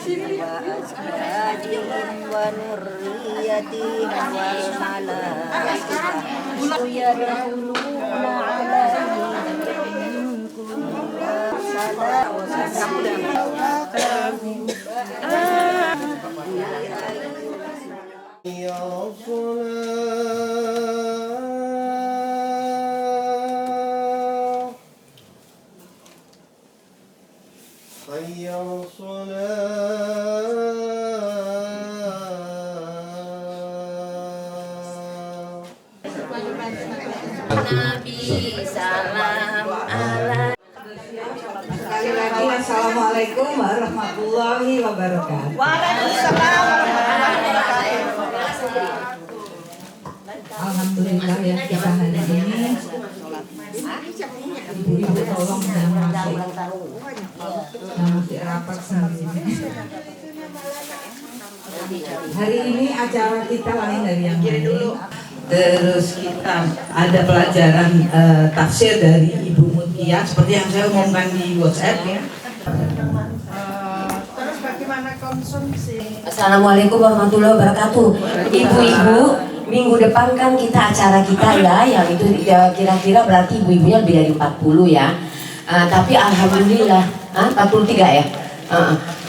وأزواجهم وذريتهم والملائكة يدخلون عليهم من كل حي على الصلاة. Nabi salam ala. Sekali lagi assalamualaikum warahmatullahi wabarakatuh. Waalaikumsalam. Alhamdulillah ya kita hari ini ibu-ibu tolong yang masih rapat sendiri. Hari ini acara kita lain dari yang lain. Terus kita ada pelajaran tafsir dari Ibu Mutia seperti yang saya umumkan di WhatsApp ya. Terus bagaimana konsumsi? Assalamualaikum warahmatullahi wabarakatuh. Ibu-ibu, minggu depan kan kita acara kita ya, yang itu ya, kira-kira berarti ibu-ibunya lebih dari 40 ya. Tapi alhamdulillah, 43 ya.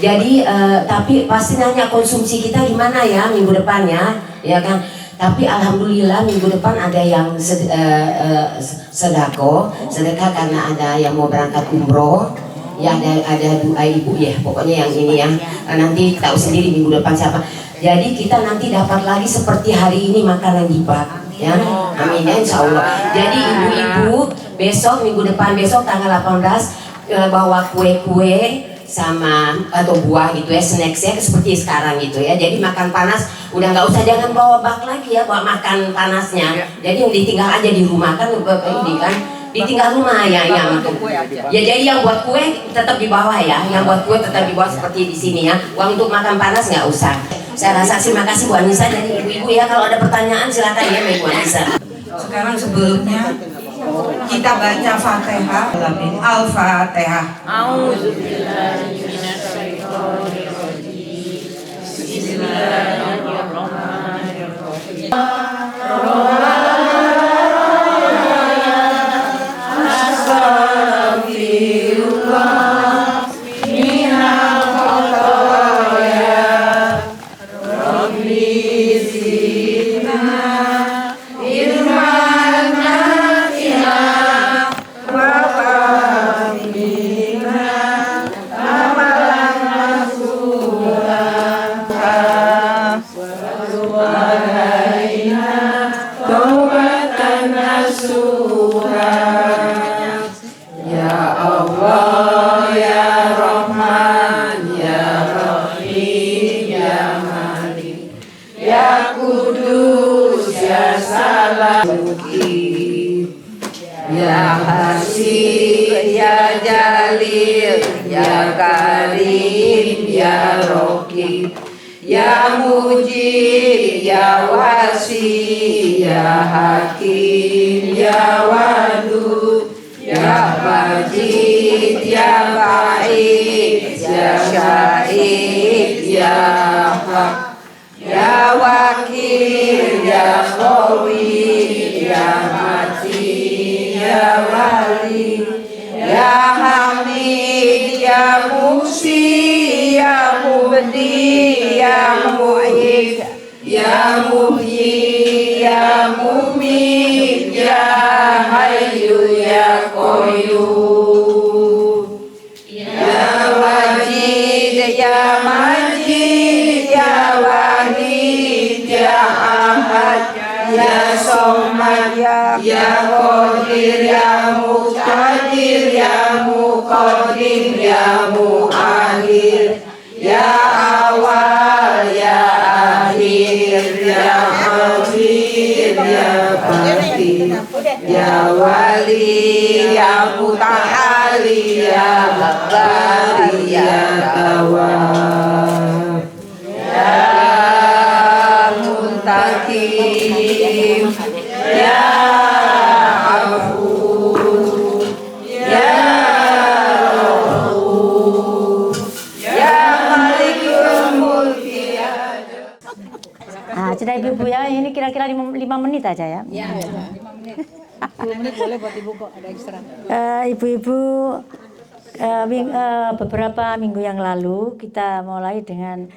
Jadi tapi pasti nanya konsumsi kita gimana ya minggu depan ya kan. Tapi alhamdulillah minggu depan ada yang sedekah karena ada yang mau berangkat umroh. Ya ada doa ibu ya, pokoknya yang ini ya. Nanti tahu sendiri minggu depan siapa. Jadi kita nanti dapat lagi seperti hari ini makanan lipat ya. Amin ya insyaallah. Jadi ibu-ibu besok minggu depan besok tanggal 18 bawa kue-kue sama atau buah gitu ya, snacksnya seperti sekarang gitu ya. Jadi makan panas udah nggak usah, jangan bawa bak lagi ya bawa makan panasnya. Jadi yang ditinggal aja di rumah kan ini kan ditinggal rumah ya yang ya. Jadi yang buat kue tetap di bawah ya, yang buat kue tetap di bawah seperti di sini ya. Uang untuk makan panas nggak usah. Saya rasa terima kasih Bu Anissa dan ibu-ibu ya. Kalau ada pertanyaan silakan ya Bu Anissa. Sekarang sebelumnya kita baca Fatihah. Al-Fatihah. Ya Hasib, Ya Jalil, Ya Karim, Ya Raqib, Ya Mujib, Ya Wasi, Ya Hakim, Ya Wadud, Ya Majid, Ya Ba'id, Ya Syahid, Ya Haq, Ya Wakil, Ya Qawi, Ya Matin, Ya Wali, Ya Hamid, Ya Musi, Ya Mubdi, Ya Mu'id, Ya Muhyi, Ya Mumit, Ya Hayyu, Ya Qayyum, Ya Wajid, Ya Majid, Ya Wahid, Ya Ahad, Ya Somad, Ya Qadir, Ya Muqtadir, Ya Muqaddim, Ya Muakhir, Ya Awal, Ya Akhir, Ya Akhir, Ya Batin, Ya Wali, Ya Muta'ali, Ya Bari, Ya Tawab, Ya Muntakim, Ya Afu, Ya Rauf, Ya Malik kita aja ya. 10 menit boleh buat ibu kok, ada ekstra. Ibu-ibu, beberapa minggu yang lalu kita mulai dengan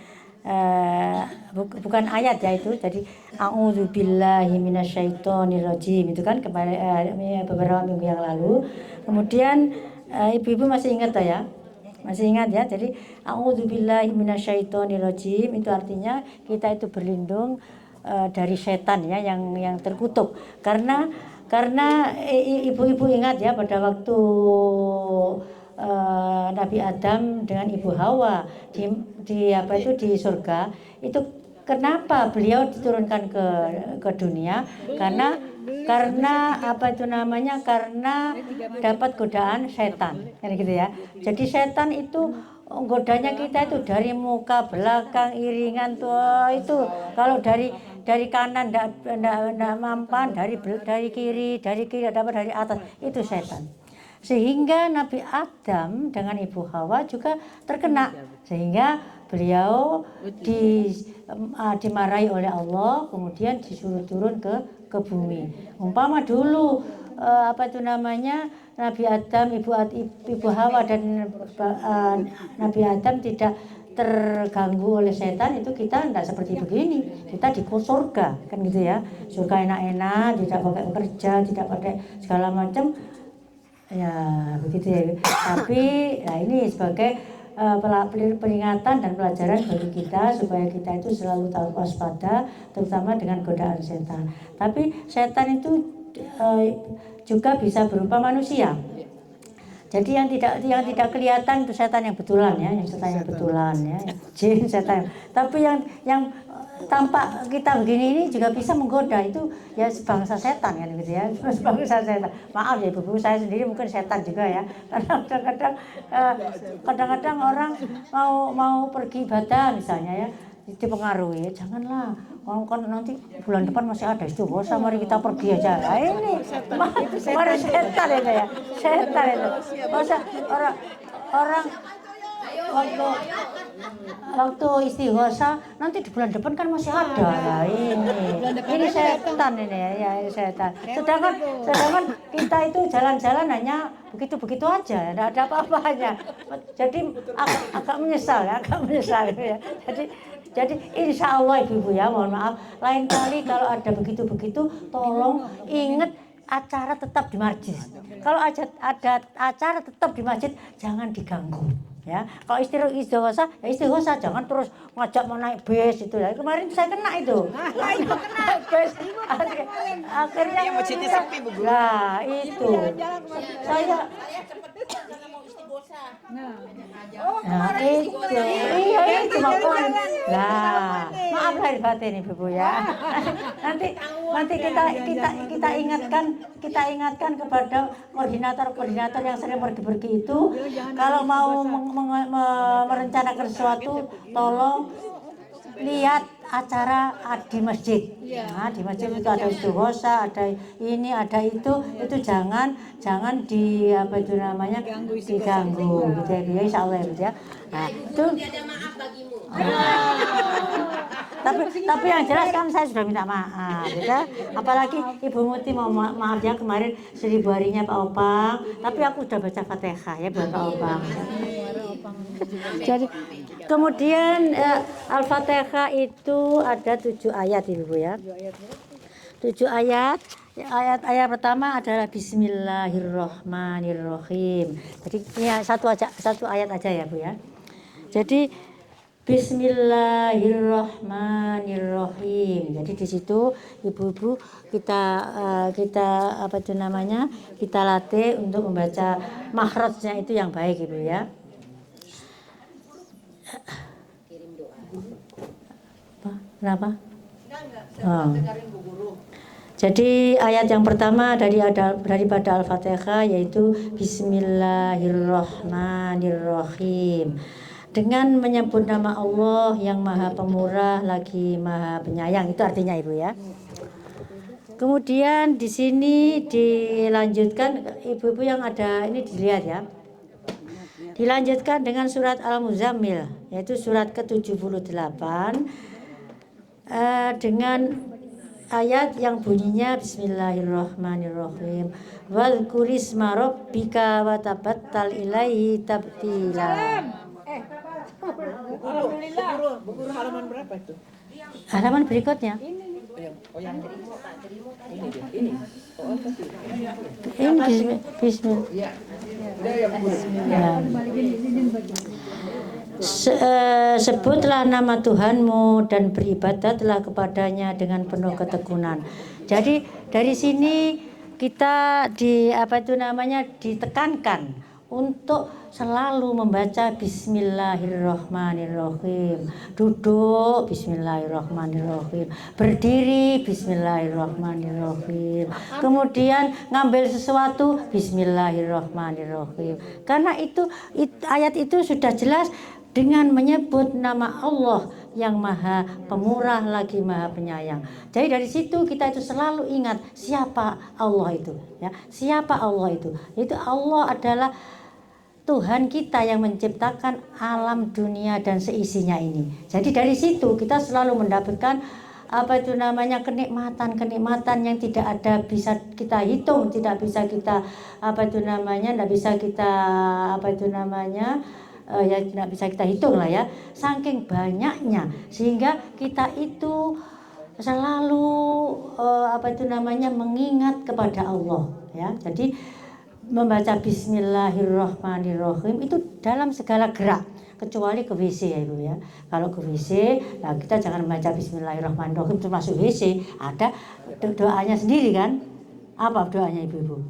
bukan ayat ya itu, jadi a'udzubillahi minasyaitonirrajim itu kan beberapa minggu yang lalu. Kemudian ibu-ibu masih ingat ya? Masih ingat ya? Jadi a'udzubillahi minasyaitonirrajim itu artinya kita itu berlindung dari setan ya yang terkutuk. Karena ibu-ibu ingat ya pada waktu Nabi Adam dengan Ibu Hawa di surga itu, kenapa beliau diturunkan ke dunia? Karena dapat godaan setan kan gitu ya. Jadi setan itu godanya kita itu dari muka, belakang, iringan tuh itu. Kalau dari kanan ndak mampan, dari kiri dapat, dari atas itu setan. Sehingga Nabi Adam dengan Ibu Hawa juga terkena, sehingga beliau dimarahi oleh Allah, kemudian disuruh turun ke bumi. Umpama dulu Nabi Adam, Ibu Hawa dan Nabi Adam tidak terganggu oleh setan, itu kita tidak seperti begini. Kita di surga kan gitu ya. Surga enak-enak, tidak pakai bekerja, tidak pakai segala macam. Ya begitu ya. Tapi ini sebagai peringatan dan pelajaran bagi kita supaya kita itu selalu tahu waspada, terutama dengan godaan setan. Tapi setan itu juga bisa berupa manusia. Jadi yang tidak kelihatan itu setan yang betulan ya, jin setan. Tapi yang tampak kita begini ini juga bisa menggoda, itu ya sebangsa setan kan gitu ya, sebangsa setan. Maaf ya ibu-ibu, saya sendiri mungkin setan juga ya. Kadang-kadang orang mau pergi ibadah misalnya ya, dipengaruhi, janganlah, kan nanti bulan depan masih ada itu, mari kita pergi aja. Nah, ini mari setan itu ya, setan itu. Masa orang waktu istighosa nanti di bulan depan kan masih ada. Nah, ini setan ini ya, setan. Sedangkan kita itu jalan-jalan hanya begitu-begitu aja, tidak ada apa-apanya. Jadi agak menyesal ya. Jadi insya Allah ibu-ibu ya, mohon maaf, lain kali kalau ada begitu-begitu tolong ingat acara tetap di masjid. Kalau ada acara tetap di masjid jangan diganggu ya. Kalau istighosa ya istighosa, jangan terus ngajak mau naik bis itu ya. Kemarin saya kena itu. Bis akhirnya nah itu saya itu makanya. Nah, maaf lahir batin ibu ya. Nanti kita ingatkan kepada koordinator yang sering pergi itu, kalau mau merencanakan sesuatu tolong lihat acara di masjid. Nah, di masjid itu ada istighosa, ada ini, ada itu jangan diganggu gitu ya, insya Allah ya. Nah, itu tapi yang jelas kan saya sudah minta maaf ya. Apalagi Ibu Muti mau maaf ya, kemarin 1000 harinya Pak Opang, tapi aku udah baca Fatihah ya buat Pak Opang. Jadi kemudian Al-Fatihah itu ada 7 ayat Ibu ya. 7 ayat. Ayat pertama adalah Bismillahirrohmanirrohim. Jadi ini satu ayat aja ya Bu ya. Jadi Bismillahirrohmanirrohim. Jadi di situ ibu-ibu kita latih untuk membaca makhrajnya itu yang baik Ibu ya. Kenapa? Oh. Jadi ayat yang pertama daripada Al-Fatihah yaitu Bismillahirrohmanirrohim. Dengan menyebut nama Allah yang Maha Pemurah lagi Maha Penyayang, itu artinya Ibu ya. Kemudian di sini dilanjutkan ibu-ibu yang ada ini dilihat ya. Dilanjutkan dengan surat Al-Muzammil, yaitu surat ke-78 dengan ayat yang bunyinya Bismillahirrahmanirrahim. Wadhkurisma rabbika wa tabattal ilaihi tabtila. Alhamdulillah. Buku halaman berapa itu? Halaman berikutnya. Ini Bismillah. Sebutlah nama Tuhanmu dan beribadatlah kepadanya dengan penuh ketekunan. Jadi dari sini kita ditekankan untuk selalu membaca Bismillahirrahmanirrahim. Duduk Bismillahirrahmanirrahim. Berdiri Bismillahirrahmanirrahim. Kemudian ngambil sesuatu Bismillahirrahmanirrahim. Karena ayat itu sudah jelas dengan menyebut nama Allah yang Maha Pemurah lagi Maha Penyayang. Jadi dari situ kita itu selalu ingat siapa Allah itu, ya. Siapa Allah itu? Itu Allah adalah Tuhan kita yang menciptakan alam dunia dan seisinya ini. Jadi dari situ kita selalu mendapatkan kenikmatan yang tidak ada bisa kita hitung, tidak bisa kita tidak bisa kita hitung lah ya, saking banyaknya, sehingga kita itu selalu mengingat kepada Allah, ya. Jadi membaca Bismillahirrahmanirrahim itu dalam segala gerak, kecuali ke WC ya Ibu ya. Kalau ke WC, nah kita jangan membaca Bismillahirrahmanirrahim termasuk WC, ada doanya sendiri kan. Apa doanya Ibu-ibu?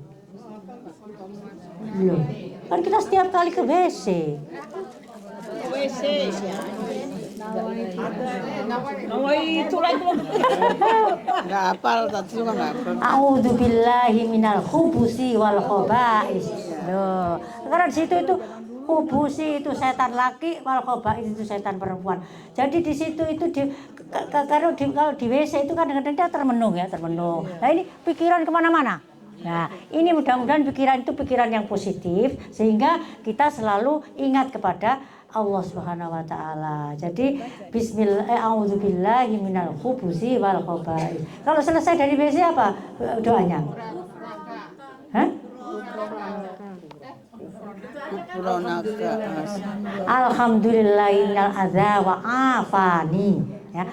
Belum. Kan kita setiap kali ke WC. Enggak hafal, tadi juga enggak hafal. A'udzubillahi minal khubusi wal khaba'is. Loh, karena di situ itu khubusi itu setan laki, wal khaba'is itu setan perempuan. Jadi di situ itu kalau di WC itu kadang-kadang dia termenung. Nah ini pikiran kemana-mana. Nah ini mudah-mudahan pikiran itu pikiran yang positif sehingga kita selalu ingat kepada Allah Subhanahu wa taala. Jadi a'udzubillahi minal khubusi wal khaba'is. Kalau selesai dari WC apa doanya? Hah? Alhamdulillahi minal adza wa afani. Ya.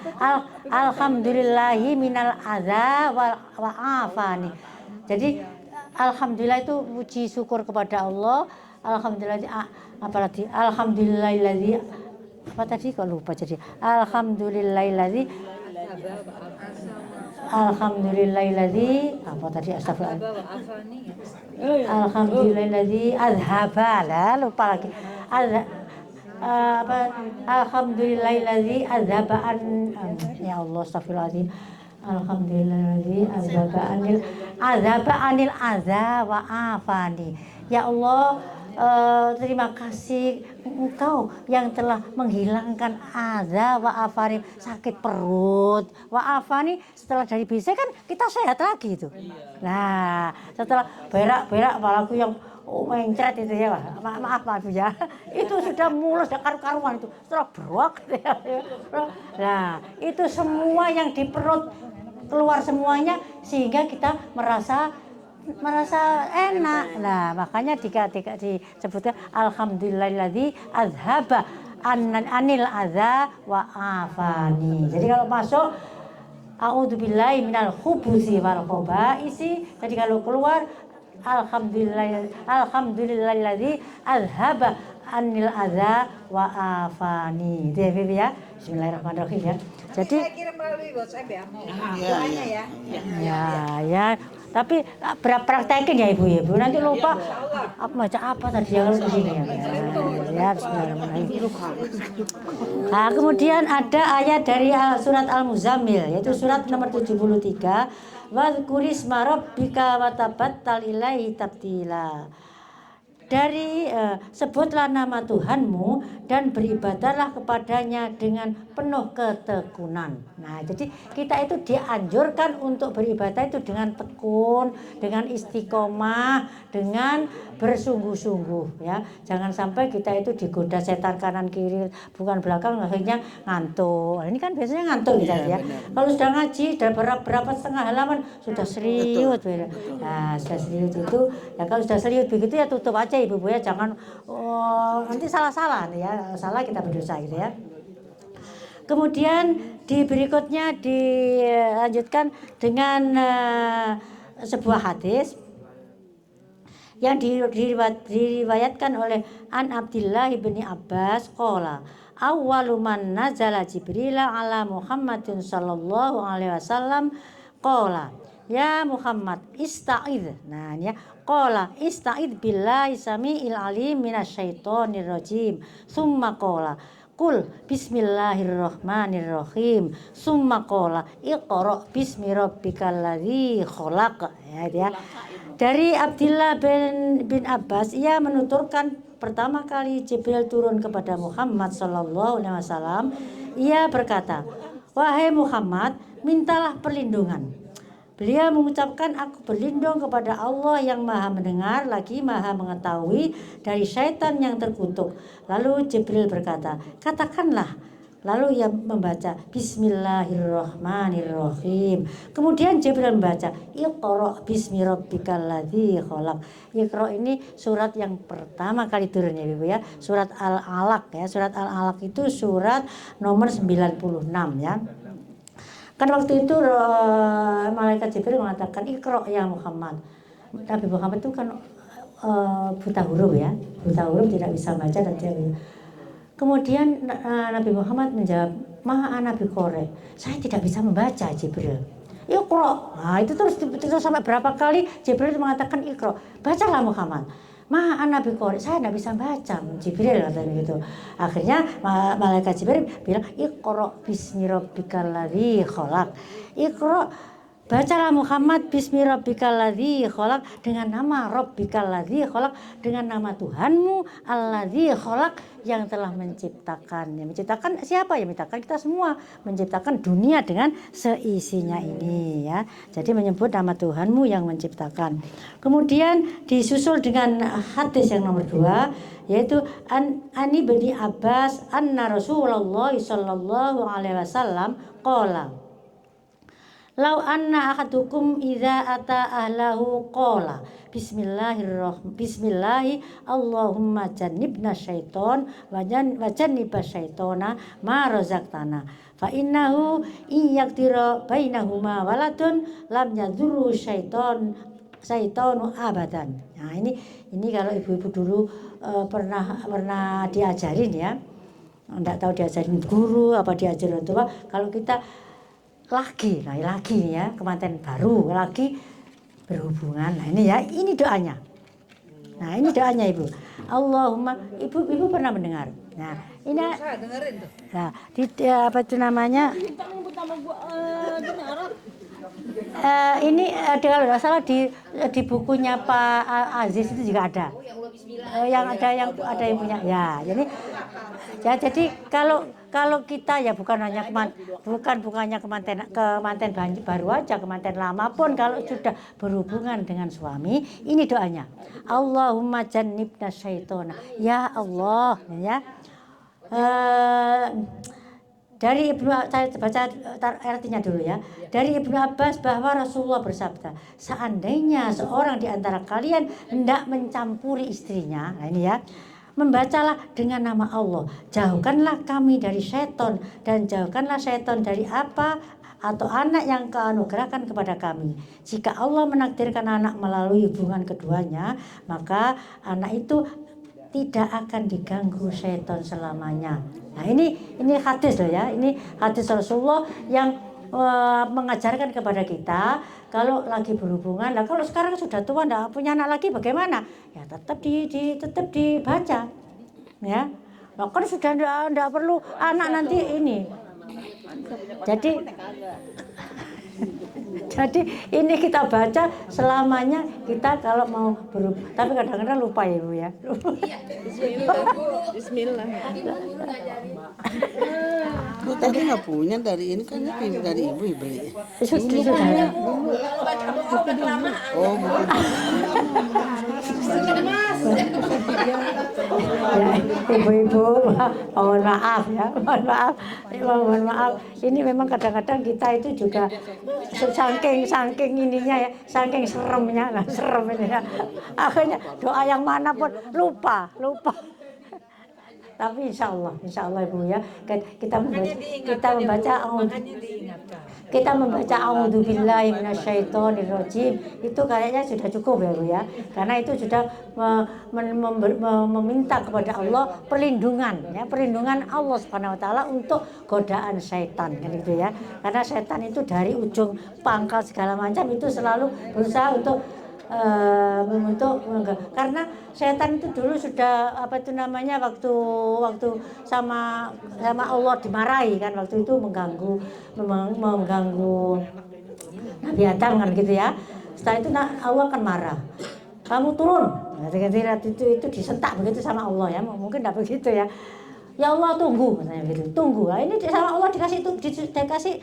Alhamdulillahi minal adza wa afani. Jadi alhamdulillah itu puji syukur kepada Allah. Alhamdulillah apalagi alhamdulillahilladzi apa tadi kok lupa jadi alhamdulillahilladzi apa tadi astagfirullah alhamdulillahilladzi azhaba lah lupa lagi alhamdulillahilladzi azhaba an ya Allah astagfirullahaladzim alhamdulillahilladzi azhaba anil adza wa afani. Ya Allah, terima kasih Engkau yang telah menghilangkan adza wa afani, sakit perut. Wa afani setelah dari BC kan kita sehat lagi itu. Nah, setelah berak apalagi yang mencret itu ya, maaf ya. Itu sudah mulus dan karu-karuan itu. Setelah beruak ya. Nah, itu semua yang di perut keluar semuanya sehingga kita merasa enak. Nah, makanya disebutkan alhamdulillahilladzi azhaba anil adza wa afani. Jadi kalau masuk a'udzubillahi minal khubusi wal khaba'isi. Jadi kalau keluar alhamdulillahilladzi azhaba anil adza wa afani. Itu ya, Bismillahirrahmanirrahim ya. Jadi saya kirim melalui WhatsApp ya. Doanya ya. Ya. Tapi praktekin ya Ibu. Nanti lupa baca apa tadi yang di sini ya. Ya, Bismillahirrahmanirrahim. Nah, kemudian ada ayat dari surat Al-Muzammil yaitu surat nomor 73. Wadhkurisma rabbika wa tabattal ilaihi tabtila. sebutlah nama Tuhanmu dan beribadahlah kepadanya dengan penuh ketekunan. Nah, jadi kita itu dianjurkan untuk beribadah itu dengan tekun, dengan istiqomah, dengan bersungguh-sungguh ya. Jangan sampai kita itu digoda setan kanan kiri, bukan belakang, akhirnya ngantuk. Ini kan biasanya ngantuk kita ya. Kalau sudah ngaji, sudah berapa setengah halaman sudah serius. Nah, sudah serius itu ya, kalau sudah serius begitu ya tutup aja ibu-ibu ya, jangan nanti salah-salah ya, salah kita berdosa gitu ya. Kemudian di berikutnya dilanjutkan dengan sebuah hadis yang diriwayatkan oleh An Abdillah bin Abbas qala awwalu man nazala Jibril ala Muhammadin sallallahu alaihi wasallam qala ya Muhammad ista'idz. Nah ini ya, qala ista'idz billahi samiil alim minasyaitonir rajim. Summa qala qul bismillahirrahmanirrahim. Summa qala iqra bismi rabbikal ladzi khalaq. Ya. Dari Abdillah bin Abbas, ia menuturkan pertama kali Jibril turun kepada Muhammad sallallahu alaihi wasallam, ia berkata, "Wahai Muhammad, mintalah perlindungan." Beliau mengucapkan, aku berlindung kepada Allah yang maha mendengar lagi maha mengetahui dari syaitan yang terkutuk. Lalu Jibril berkata, katakanlah. Lalu ia membaca Bismillahirrahmanirrahim. Kemudian Jibril membaca Iqra bismi rabbikal ladzi khalaq. Iqra ini surat yang pertama kali turun ya Ibu ya. Surat Al-Alaq ya. Surat Al-Alaq itu surat nomor 96 ya. Kan waktu itu malaikat Jibril mengatakan Iqra ya Muhammad. Nabi Muhammad itu kan buta huruf ya. Buta huruf tidak bisa baca dan tidak bisa. Kemudian Nabi Muhammad menjawab, maha ana biqori, saya tidak bisa membaca Jibril. Iqra. Nah, itu terus sampai berapa kali Jibril mengatakan Iqra. Bacalah Muhammad. Maha ana biqori, saya tidak bisa baca Jibril katanya gitu. Akhirnya malaikat Jibril bilang Iqra bismi rabbikal ladzi khalaq. Iqra, bacalah Muhammad bismi rabbikal ladzi khalaq, dengan nama rabbikal ladzi khalaq, dengan nama Tuhanmu alladzi khalaq, yang telah menciptakan. Yang menciptakan siapa? Yang menciptakan kita semua, menciptakan dunia dengan seisinya ini ya. Jadi menyebut nama Tuhanmu yang menciptakan. Kemudian disusul dengan hadis yang nomor 2, yaitu Ani bin Abbas anna Rasulullah sallallahu alaihi wasallam qala lau anna ahadukum idza ata ahlahu qala bismillahi Allahumma jannibna syaiton wa jannibas syaitona ma razaqtana fa innahu in yaqtira bainahuma waladun lam yadurru syaitonu abadan. Nah ini kalau ibu-ibu dulu pernah diajarin ya, enggak tahu diajarin guru apa diajarin tua, kalau kita lagi ya, kemanten baru lagi berhubungan. Nah ini ya, ini doanya. Nah ini doanya Ibu. Allahumma, ibu pernah mendengar. Nah ini saya dengerin tuh. Nah apa itu namanya? Ini kalau tidak salah di bukunya Pak Aziz itu juga ada. Yang yang punya. Ya, jadi kalau kita ya bukannya kemanten baru aja, kemanten lama pun kalau sudah berhubungan dengan suami, ini doanya. Allahumma jannibna syaitona. Ya Allah, ya. Dari Ibnu, saya baca artinya dulu ya. Dari Ibnu Abbas bahwa Rasulullah bersabda, seandainya seorang di antara kalian hendak mencampuri istrinya, nah ini ya, membacalah dengan nama Allah, jauhkanlah kami dari syaitan dan jauhkanlah syaitan dari apa atau anak yang Kau anugerahkan kepada kami. Jika Allah menakdirkan anak melalui hubungan keduanya, maka anak itu tidak akan diganggu syaitan selamanya. Nah ini hadis loh ya, ini hadis Rasulullah yang mengajarkan kepada kita kalau lagi berhubungan. Nah kalau sekarang sudah tua nggak punya anak lagi bagaimana? Ya tetap dibaca ya. Nah, kan sudah nggak perlu anak nanti ini. Jadi Jadi ini kita baca selamanya kita kalau mau berubah. Tapi kadang-kadang lupa ya Bu ya. Bismillah. Bu tadi nggak punya dari ini kan dari ibu beli. Sudah. Oh bukan. Ya, ibu-ibu, mohon maaf ya, mohon maaf. Ini memang kadang-kadang kita itu juga saking ininya ya, saking seremnya, serem ini ya. Akhirnya doa yang mana pun lupa. Tapi insya Allah Ibu ya, kita membaca a'udzubillahi minasyaitonirrajim itu kayaknya sudah cukup ya Bu ya, karena itu sudah meminta kepada Allah perlindungan Allah Subhanahu Wa Taala untuk godaan syaitan kan gitu ya, karena syaitan itu dari ujung pangkal segala macam itu selalu berusaha untuk karena setan itu dulu sudah waktu sama Allah dimarahi kan, waktu itu mengganggu Nabi Adam kan gitu ya. Setelah itu Allah akan marah, kamu turun, itu disentak begitu sama Allah ya, mungkin tidak begitu ya. Ya Allah tunggu, katanya gitu. Tunggu lah, ini sama Allah dikasih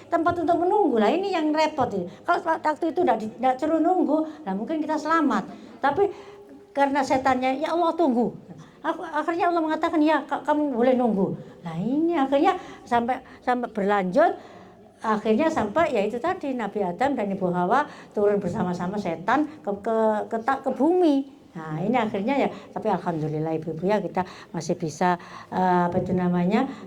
tempat untuk menunggu lah. Ini yang repot ini. Kalau waktu itu tidak suruh nunggu, nah mungkin kita selamat. Tapi karena setannya, ya Allah tunggu. Akhirnya Allah mengatakan ya kamu boleh nunggu. Nah ini akhirnya sampai berlanjut. Akhirnya sampai ya itu tadi Nabi Adam dan Ibu Hawa turun bersama-sama setan ke bumi. Nah ini akhirnya ya, tapi alhamdulillah ibu-ibu ya kita masih bisa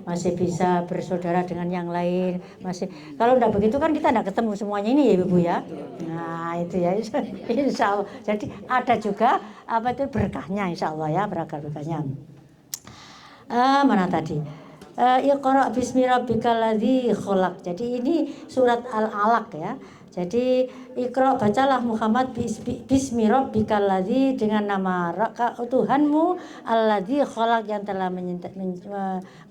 masih bisa bersaudara dengan yang lain, masih. Kalau enggak begitu kan kita enggak ketemu semuanya ini ya ibu ya. Nah itu ya insya Allah. Jadi ada juga berkahnya insya Allah ya, berkahnya. Mana tadi? Iqra bismi rabbikal ladzi khalaq. Jadi ini surat Al-Alaq ya. Jadi Iqra, bacalah Muhammad bismi rabbikal ladzi, dengan nama Tuhanmu alladzi khalaq, yang telah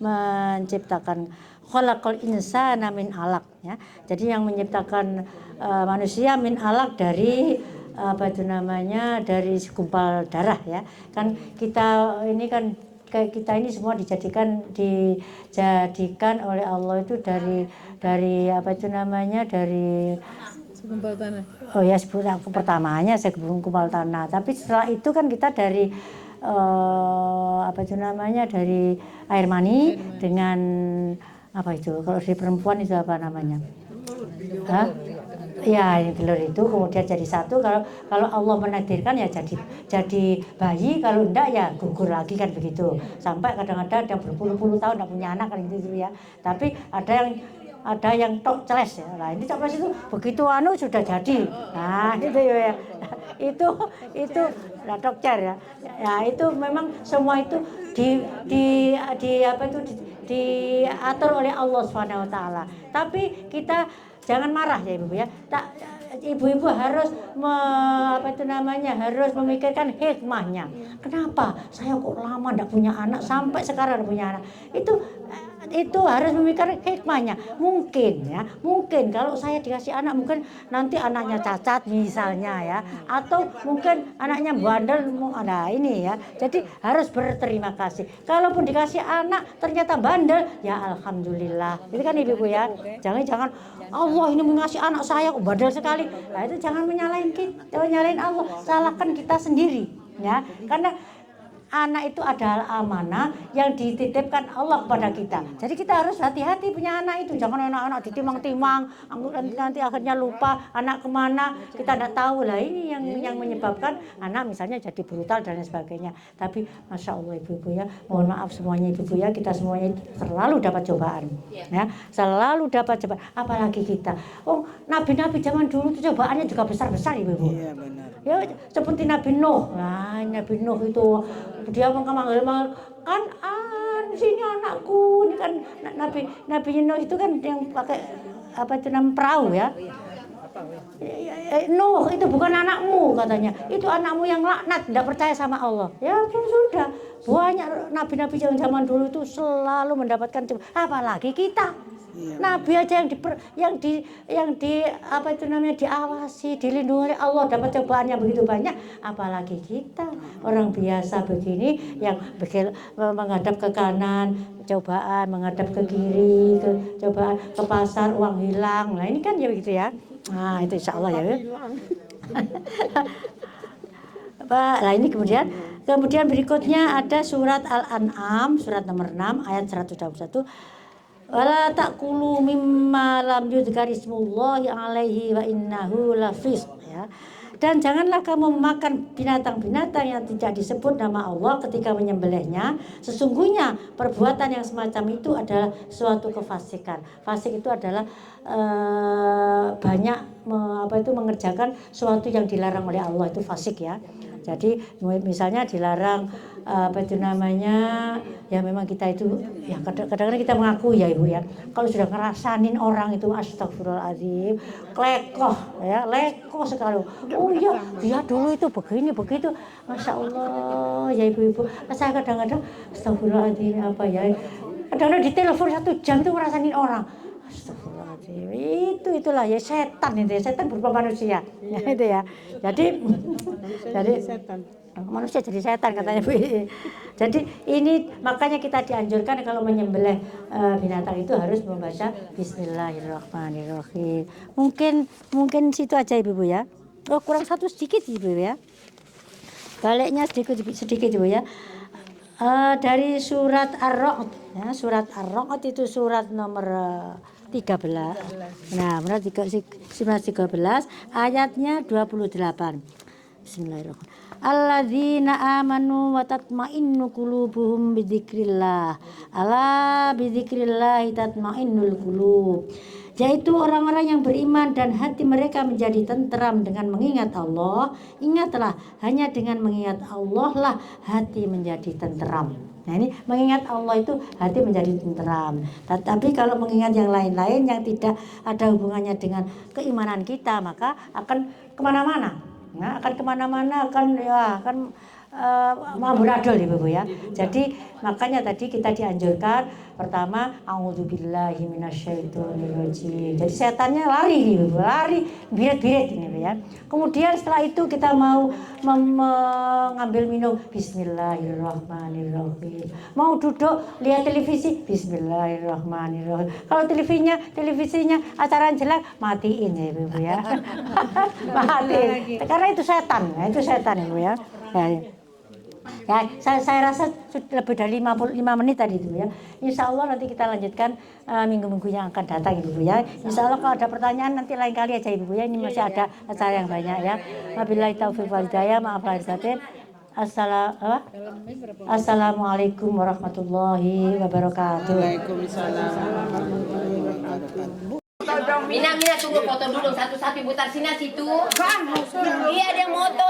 menciptakan, khalaqal insana min alaq ya. Jadi yang menciptakan manusia min alaq dari dari segumpal darah ya. Kan kita ini kan kita ini semua dijadikan oleh Allah itu dari Segumpal tanah. Oh ya, pertamanya segumpal tanah. Tapi setelah itu kan kita dari dari air mani dengan apa itu? Kalau di perempuan itu apa namanya? Hah? Ya, ini telur itu kemudian jadi satu. Kalau Allah menakdirkan ya jadi bayi, kalau enggak ya gugur lagi kan begitu. Sampai kadang-kadang ada berpuluh-puluh tahun enggak punya anak kan gitu ya. Tapi ada yang tok celes ya. Nah, ini celes itu begitu sudah jadi. Nah, gitu ya. Itu dokter ya. Ya, itu memang semua itu diatur oleh Allah Subhanahu Wa Taala. Tapi kita jangan marah ya ibu ya. Ibu-ibu harus harus memikirkan hikmahnya. Kenapa saya kok lama tidak punya anak sampai sekarang punya anak? Itu harus memikirkan hikmahnya. Mungkin kalau saya dikasih anak, mungkin nanti anaknya cacat misalnya ya, atau mungkin anaknya bandel. Nah ini ya, jadi harus berterima kasih. Kalaupun dikasih anak ternyata bandel, ya alhamdulillah. Itu kan ibu ya. Jangan Allah ini mengasih anak saya kok bandel sekali. Nah itu jangan menyalahin Allah, salahkan kita sendiri ya. Karena anak itu adalah amanah yang dititipkan Allah kepada kita. Jadi kita harus hati-hati punya anak itu. Jangan anak-anak ditimang-timang, nanti akhirnya lupa anak kemana, kita tidak tahu lah. Ini yang menyebabkan anak misalnya jadi brutal dan lain sebagainya. Tapi Masya Allah ibu-ibu ya, mohon maaf semuanya ibu-ibu ya, kita semuanya selalu dapat cobaan ya, selalu dapat cobaan. Apalagi kita, nabi-nabi zaman dulu itu cobaannya juga besar-besar ibu-ibu. Iya benar. Ya seperti Nabi Nuh. Nah Nabi Nuh itu dia memanggil kan sini anakku, ini kan Nabi Nuh itu kan yang pakai perahu ya. Nuh itu bukan anakmu katanya, itu anakmu yang laknat, tidak percaya sama Allah. Ya sudah, banyak nabi-nabi zaman dulu itu selalu mendapatkan apalagi kita Nabi aja yang di apa itu namanya diawasi, dilindungi oleh Allah, dapat cobaan yang begitu banyak, apalagi kita orang biasa begini yang menghadap ke kanan cobaan, menghadap ke kiri cobaan, ke pasar uang hilang. Nah ini kan ya begitu ya. Nah itu insya Allah ya. Nah ini kemudian berikutnya ada surat Al-An'am surat nomor 6 ayat 121. Wala taqulu mimma lam yudhkar ismullahi alaihi wa innahu lafisq ya. Dan janganlah kamu memakan binatang-binatang yang tidak disebut nama Allah ketika menyembelihnya. Sesungguhnya perbuatan yang semacam itu adalah suatu kefasikan. Fasik itu adalah banyak mengerjakan sesuatu yang dilarang oleh Allah, itu fasik ya. Jadi misalnya dilarang ya memang kita itu ya kadang-kadang kita mengaku ya Ibu ya, kalau sudah ngerasanin orang itu astagfirullahaladzim lekoh ya, lekoh sekali. Oh iya dia dulu itu begini begitu, Masya Allah ya ibu-ibu. Saya kadang-kadang astagfirullahaladzim apa ya, kadang-kadang di telepon 1 jam itu ngerasanin orang. Astagfirullahaladzim, itulah ya setan itu ya, setan berupa manusia ya itu ya. Jadi manusia jadi setan katanya Bu. Jadi ini makanya kita dianjurkan kalau menyembelih binatang itu harus membaca Bismillahirrahmanirrahim. Mungkin situ aja Ibu ya. Oh kurang satu sedikit Ibu ya. Baliknya sedikit Ibu ya. Dari surat Ar-Ra'd ya, surat Ar-Ra'd itu surat nomor 13. Nah, surat 13 ayatnya 28. Bismillahirrahmanirrahim. Alladzina amanu wa tatma'innu qulubuhum bidzikrillah. Ala bidzikrillah tatma'innul qulub. Yaitu orang-orang yang beriman dan hati mereka menjadi tenteram dengan mengingat Allah. Ingatlah, hanya dengan mengingat Allah lah hati menjadi tenteram. Nah ini mengingat Allah itu hati menjadi tenteram. Tapi kalau mengingat yang lain-lain yang tidak ada hubungannya dengan keimanan kita, maka akan kemana-mana. Nah, akan kemana-mana, akan amburadul Ibu ya. Jadi makanya tadi kita dianjurkan pertama a'udzubillahi minasyaitonirrajim. Jadi setannya lari Ibu, lari biret-biret ini ya. Kemudian setelah itu kita mau mengambil minum Bismillahirrahmanirrahim. Mau duduk lihat televisi Bismillahirrahmanirrahim. Kalau televisinya acara jelek matiin ya Ibu ya. Matiin. Karena itu setan Ibu ya. Ya, saya rasa sudah lebih dari 55 menit tadi itu ya. Insya Allah nanti kita lanjutkan minggu-minggu yang akan datang Ibu ya. Insya Allah kalau ada pertanyaan nanti lain kali aja Ibu ya. Ini masih ada acara yang banyak ya. Wabillahi taufiq wal hidayah. Maaf lahir batin. Assalamualaikum warahmatullahi wabarakatuh. Waalaikumsalam warahmatullahi wabarakatuh. Mina tunggu foto dulu satu-satu putar sini situ. Iya ada yang moto.